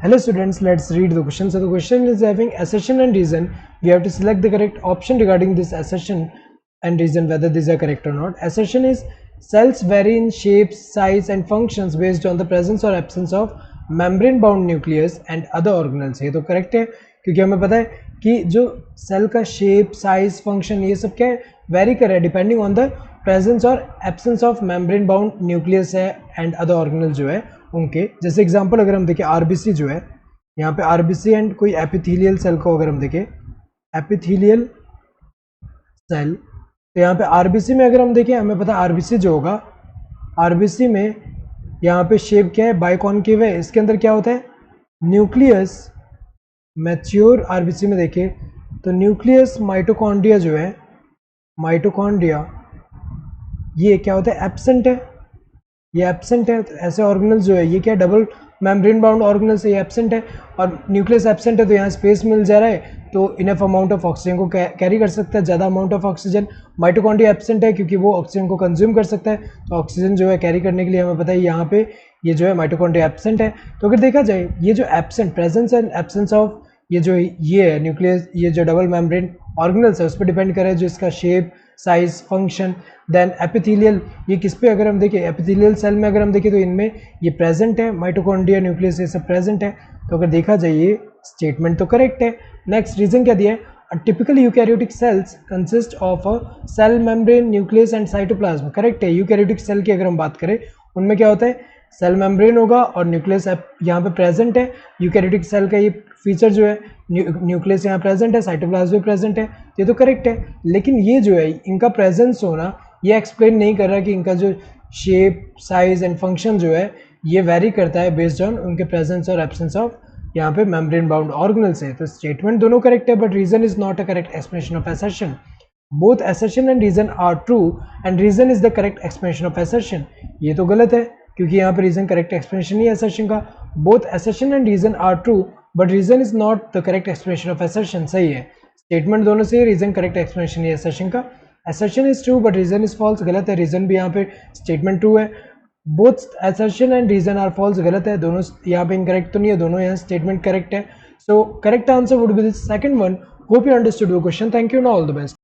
Hello students, let's read the question. So the question is having assertion and reason. We have to select the correct option regarding this assertion and reason whether these are correct or not. Assertion is cells vary in shapes, size and functions based on the presence or absence of membrane bound nucleus and other organelles. ये तो correct है क्योंकि हमें पता है कि जो cell का शेप, साइज, फंक्शन ये सब क्या है वेरी कर रहा है डिपेंडिंग ऑन द प्रेजेंस और absence of membrane bound nucleus है एंड अदर ऑर्गेनल जो है उनके। जैसे एग्जांपल अगर हम देखें आरबीसी जो है यहाँ पे आरबीसी एंड कोई एपिथेलियल सेल को अगर हम देखें एपिथेलियल सेल, तो यहाँ पे आरबीसी में अगर हम देखें हमें पता है आरबीसी जो होगा आरबीसी में यहाँ पे शेप क्या है बाइकॉनकेव है। इसके अंदर क्या होता है न्यूक्लियस, मैच्योर आरबीसी में देखें तो न्यूक्लियस माइटोकॉन्ड्रिया जो है माइटोकॉन्ड्रिया ये क्या होता है एब्सेंट है, ये एब्सेंट है। तो ऐसे ऑर्गेनल जो है ये क्या डबल मेम्ब्रेन बाउंड ऑर्गेनल से ये एब्सेंट है और न्यूक्लियस एब्सेंट है तो यहाँ स्पेस मिल जा रहा है तो इनफ अमाउंट ऑफ ऑक्सीजन को कैरी कर सकता है, ज़्यादा amount of oxygen. Mitochondria absent है क्योंकि वो ऑक्सीजन को कंज्यूम कर सकता है तो ऑक्सीजन जो है कैरी करने के लिए हमें पता है यहाँ पे ये जो है माइटोकॉन्ड्रिया एब्सेंट है। तो अगर देखा जाए ये जो absent presence and absence of ये जो ये है न्यूक्लियस, ये जो डबल मेम्ब्रेन ऑर्गेनल्स है उस पर डिपेंड करे जो इसका shape, size, function. Then epithelial, ये किस पे अगर हम देखें एपिथेलियल सेल में अगर हम देखें तो इनमें ये प्रेजेंट है माइटोकॉन्ड्रिया न्यूक्लियस ये सब प्रेजेंट है। तो अगर देखा जाए ये स्टेटमेंट तो करेक्ट है। नेक्स्ट रीजन क्या दिया है, a typical eukaryotic cells consist of a cell membrane, nucleus and cytoplasm. Correct है, यूकैरियोटिक सेल की अगर हम बात करें उनमें क्या होता है सेल मेम्ब्रेन होगा और न्यूक्लियस यहाँ पे प्रेजेंट है। यूकैरियोटिक सेल का ये फीचर जो है न्यूक्लियस यहाँ प्रेजेंट है, साइटोप्लाज्म भी प्रेजेंट है, ये तो करेक्ट है। लेकिन ये जो है इनका प्रेजेंस होना ये एक्सप्लेन नहीं कर रहा कि इनका जो शेप, साइज एंड फंक्शन जो है ये वेरी करता है बेस्ड ऑन उनके प्रेजेंस और एब्सेंस ऑफ यहाँ पे मेम्ब्रेन बाउंड ऑर्गेनल्स है। तो स्टेटमेंट दोनों करेक्ट है but reason is not a correct explanation of assertion. Both assertion and reason are true and reason is the correct explanation of assertion। ये तो गलत है क्योंकि यहाँ पे रीजन करेक्ट एक्सप्लेनेशन नहीं है assertion का। both assertion and reason are true but reason is not the correct explanation of assertion। सही है, स्टेटमेंट दोनों से रीजन करेक्ट एक्सप्लेनेशन नहीं है assertion का। assertion is true but reason is false, गलत है। रीजन भी यहाँ पे स्टेटमेंट ट्रू है। both assertion and reason are false, गलत है। दोनों यहाँ पे इनकरेक्ट तो नहीं है, दोनों यहाँ स्टेटमेंट करेक्ट है। So correct answer would be the second one. Hope you understood the question. Thank you, all the best.